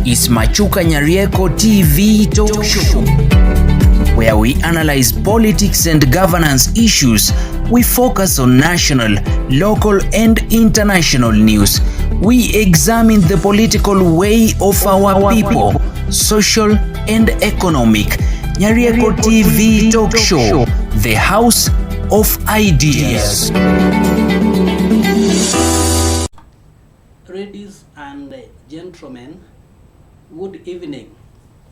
is Machukanyarieko TV talk show, where we analyze politics and governance issues. We focus on national, local, and international news. We examine the political way of our people, social and economic. Nyarieko TV talk show, the house of ideas. Ladies and gentlemen, good evening.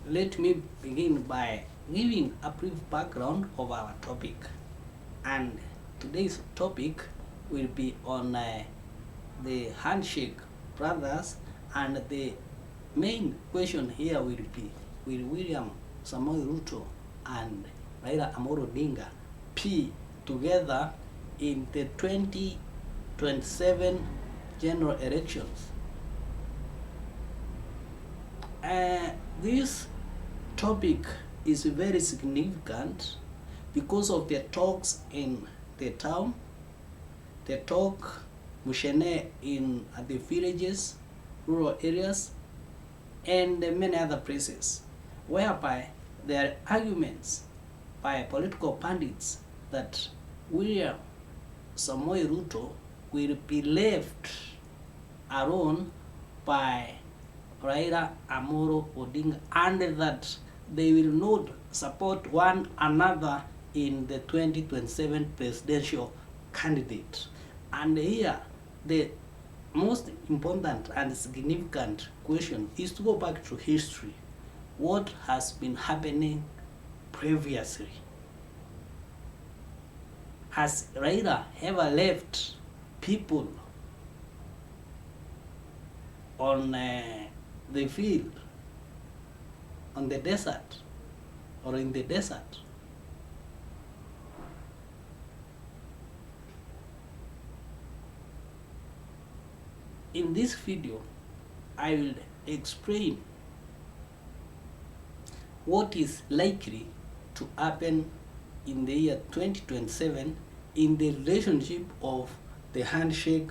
Let me begin by giving a brief background of our topic. And today's topic will be on the handshake brothers, and the main question here will be, will William Samoei Ruto and Raila Amolo Odinga be together in the 2027 general elections? This topic is very significant because of the talks in the town, the talk mushene in the villages, rural areas, and many other places, whereby there are arguments by political pundits that William Samoei Ruto will be left alone by Raila Amolo Odinga, and that they will not support one another in the 2027 presidential candidate. And here, the most important and significant question is to go back to history. What has been happening previously? Has Raila ever left people on the field, on the desert, or in the desert? In this video, I will explain what is likely to happen in the year 2027 in the relationship of the handshake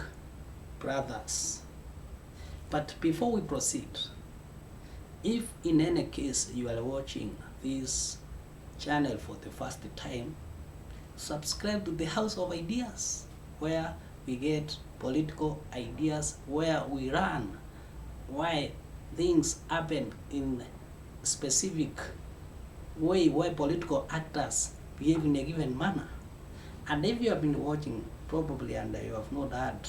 brothers. But before we proceed, if in any case you are watching this channel for the first time, subscribe to the House of Ideas, where we get political ideas, where we learn why things happen in a specific way, why political actors behave in a given manner. And if you have been watching probably and you have not had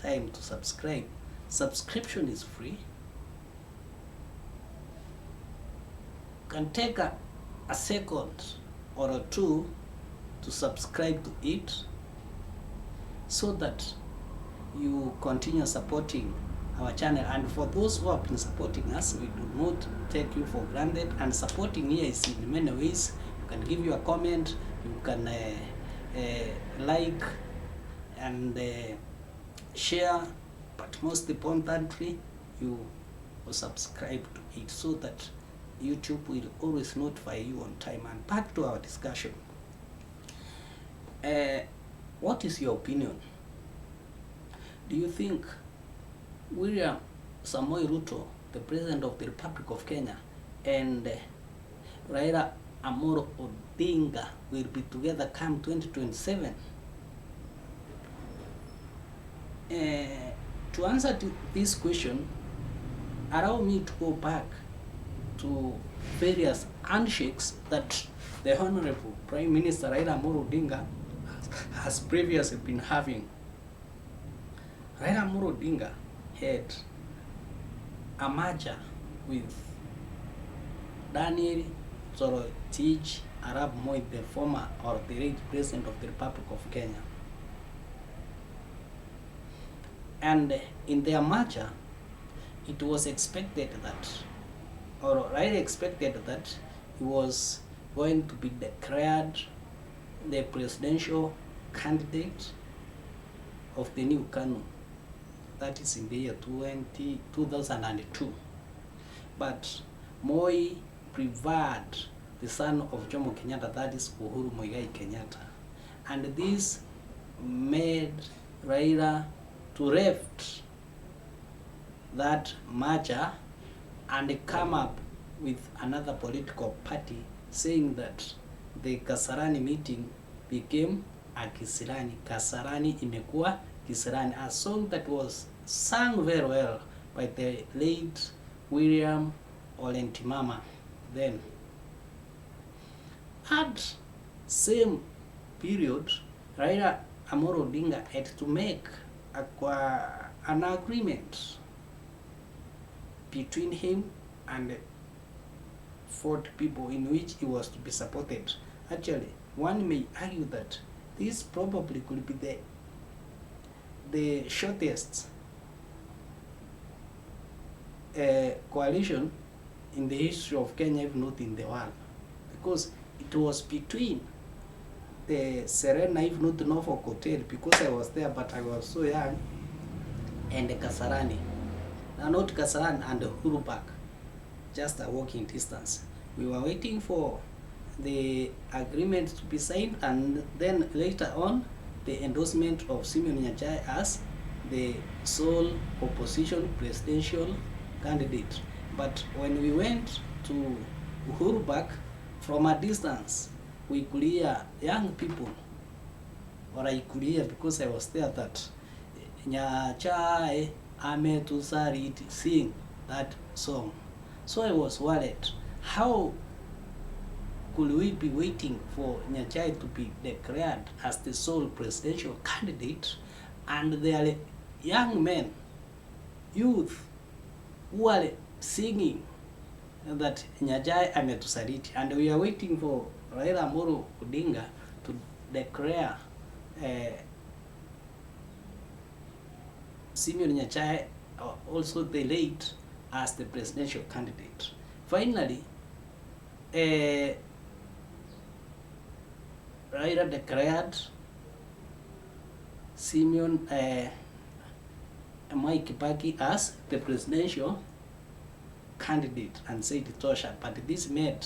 time to subscribe, subscription is free. You can take a second or two to subscribe to it, so that you continue supporting our channel. And for those who have been supporting us, we do not take you for granted. And supporting here is in many ways. You can give your comment, you can like and share, but most importantly, you will subscribe to it, so that YouTube will always notify you on time. And back to our discussion. What is your opinion? Do you think William Samoei Ruto, the President of the Republic of Kenya, and Raila Amolo Odinga will be together come 2027? To answer to this question, allow me to go back to various handshakes that the Honorable Prime Minister Raila Amolo Odinga has previously been having. Raila Amolo Odinga had a merger with Daniel Toroitich Arap Moi, the former or the late President of the Republic of Kenya. And in their merger, it was expected that, or Raila expected that, he was going to be declared the presidential candidate of the new Kanu. That is in the year 2002. But Moi preferred the son of Jomo Kenyatta, that is Uhuru Muigai Kenyatta. And this made Raila to left that merger and come up with another political party saying that the Kasarani meeting became a Kisirani. Kasarani imekuwa Kisirani, a song that was sung very well by the late William Olentimama. Then at same period, Raila Amolo Odinga had to make an agreement between him and 40 people in which he was to be supported. Actually, one may argue that this probably could be the shortest coalition in the history of Kenya, if not in the world, because it was between the Serena, if not Norfolk Hotel, because I was there but I was so young, and the Kasarani. Now, not Kasarani, and the Uhuru Park, just a walking distance. We were waiting for the agreement to be signed, and then later on the endorsement of Simeon Nyachae as the sole opposition presidential candidate. But when we went to Uhuru Park, from a distance we could hear young people, or I could hear because I was there, that Nyachae ametusariti, sing that song. So I was worried, how could we be waiting for Nyachae to be declared as the sole presidential candidate, and there are young men, youth, who are singing that Nyachae ametusariti, and we are waiting for Raila Amolo Odinga to declare Simeon Nyachae, also the late, as the presidential candidate. Finally, Raila declared Simeon Kibaki as the presidential candidate and said tosha, but this made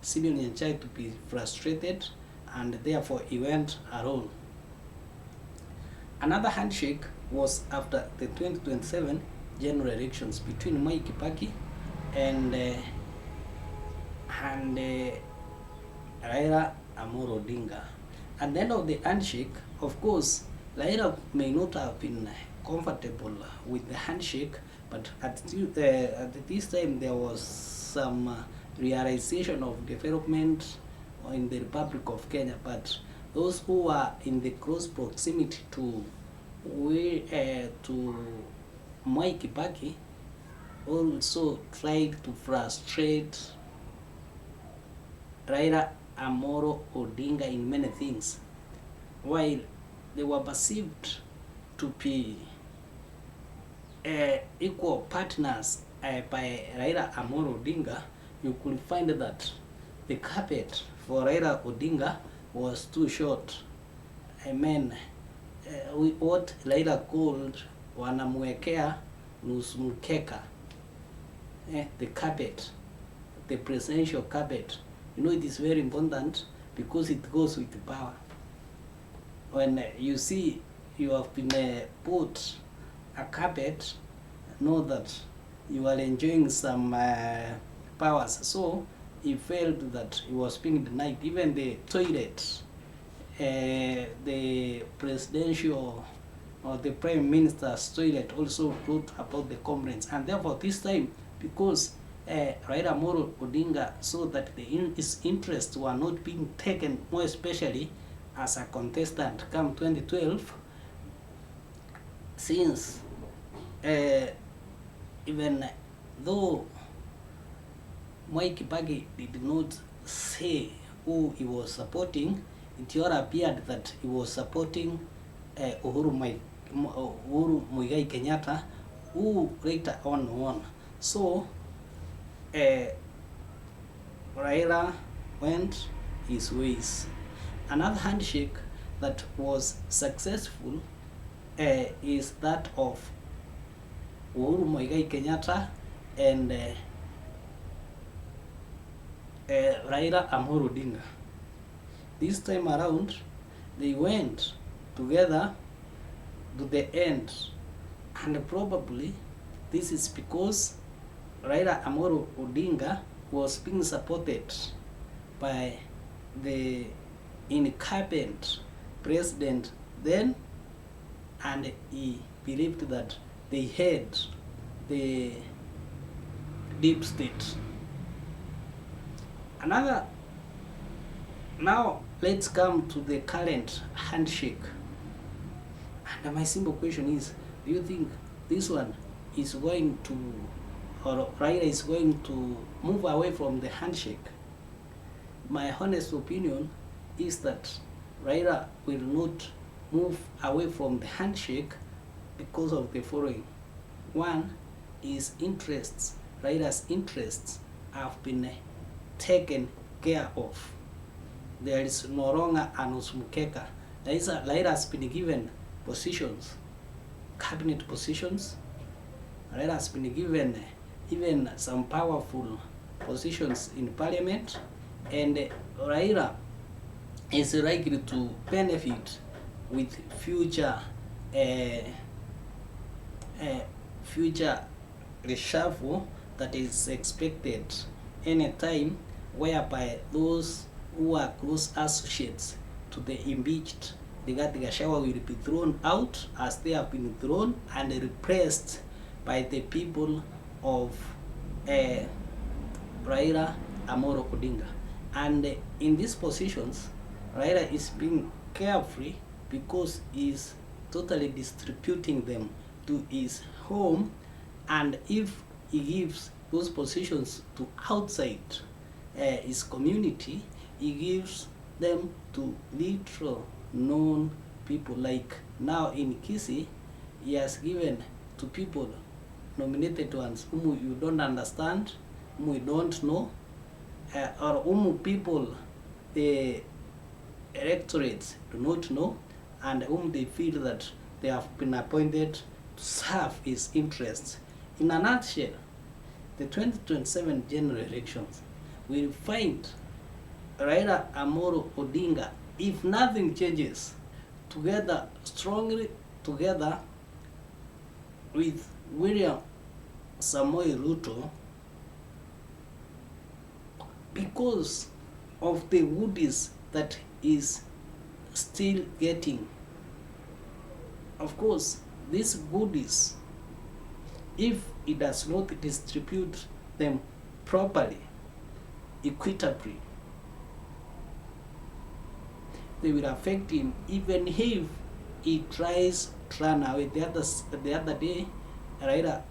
Simeon Nyachae to be frustrated, and therefore he went alone. Another handshake was after the 2027 general elections between Mwai Kibaki and Raila Amolo Odinga. At the end of the handshake, of course, Raila may not have been comfortable with the handshake, but at this time there was some realization of development in the Republic of Kenya. But those who are in the close proximity to Mwai Kibaki also tried to frustrate Raila Amolo Odinga in many things. While they were perceived to be equal partners by Raila Amolo Odinga, you could find that the carpet for Raila Odinga was too short. I mean, what Raila called wanamwekea nusu mkeka, the carpet, the presidential carpet. You know, it is very important because it goes with the power. When you see you have been put a carpet, know that you are enjoying some powers. So he felt that he was being denied. Even the toilet, the presidential or the prime minister's toilet also brought about the complaints. And therefore this time, because Raila Amolo Odinga saw that his interests were not being taken, more especially as a contestant come 2012, since even though Mwai Kibaki did not say who he was supporting, it all appeared that he was supporting Uhuru Muigai Kenyatta, who later on won. So Raila went his ways. Another handshake that was successful is that of Uhuru Muigai Kenyatta and Raila Amolo Odinga. This time around, they went together to the end, and probably this is because Raila Amolo Odinga was being supported by the incumbent president then, and he believed that they had the deep state. Now let's come to the current handshake. And my simple question is, do you think this one is going to, or Raila is going to move away from the handshake? My honest opinion is that Raila will not move away from the handshake because of the following. One is interests. Raila's interests have been taken care of. There is no longer an usumkeka. Raila has been given positions, cabinet positions. Raila has been given even some powerful positions in parliament, and Raila is likely to benefit with future reshuffle that is expected anytime, whereby those who are close associates to the impeached Rigathi Gachagua will be thrown out as they have been thrown and replaced by the people of Raila Amolo Odinga. And in these positions, Raila is being carefree because he is totally distributing them to his home, and if he gives those positions to outside his community, he gives them to literal known people. Like now in Kisii, he has given to people, nominated ones whom you don't understand, whom you don't know, or whom people the electorates do not know, and whom they feel that they have been appointed to serve his interests. In a nutshell, the 2027 general elections will find Raila Amolo Odinga, if nothing changes, together, strongly together with William Samoei Ruto, because of the goodies that is still getting. Of course, these goodies, if it does not distribute them properly, equitably, they will affect him even if he tries to run away. The other day, Raila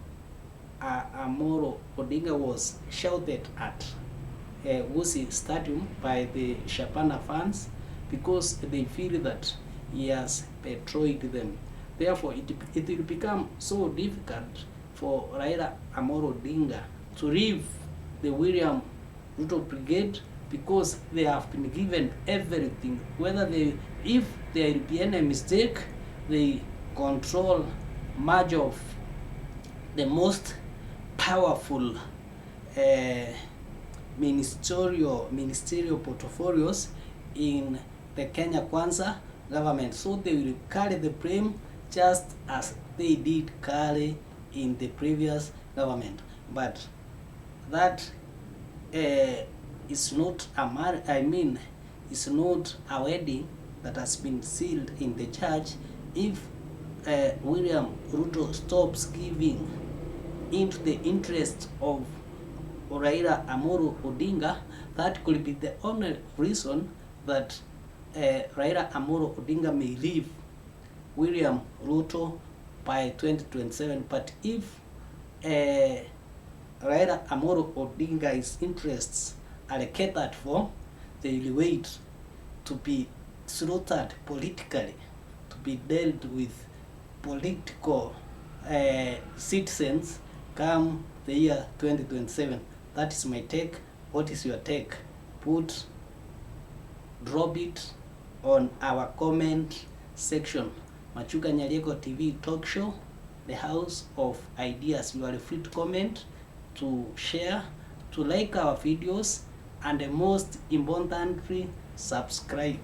Amolo Odinga was shouted at Wusi Stadium by the Shapana fans because they feel that he has betrayed them. Therefore, it will become so difficult for Raila Amolo Odinga to leave the William Ruto brigade, because they have been given everything. Whether if there will be any mistake, they control much of the most powerful ministerial portfolios in the Kenya Kwanza government. So they will carry the blame just as they did carry in the previous government. But that is not it's not a wedding that has been sealed in the church. If William Ruto stops giving into the interest of Raila Amolo Odinga, that could be the only reason that Raila Amolo Odinga may leave William Ruto by 2027. But if Raila Amolo Odinga's interests are catered for, they will wait to be slaughtered politically, to be dealt with political citizens come the year 2027. That is my take. What is your take? Drop it on our comment section. Machukanyarieko TV talk show, the house of ideas. You are free to comment, to share, to like our videos, and most importantly, subscribe.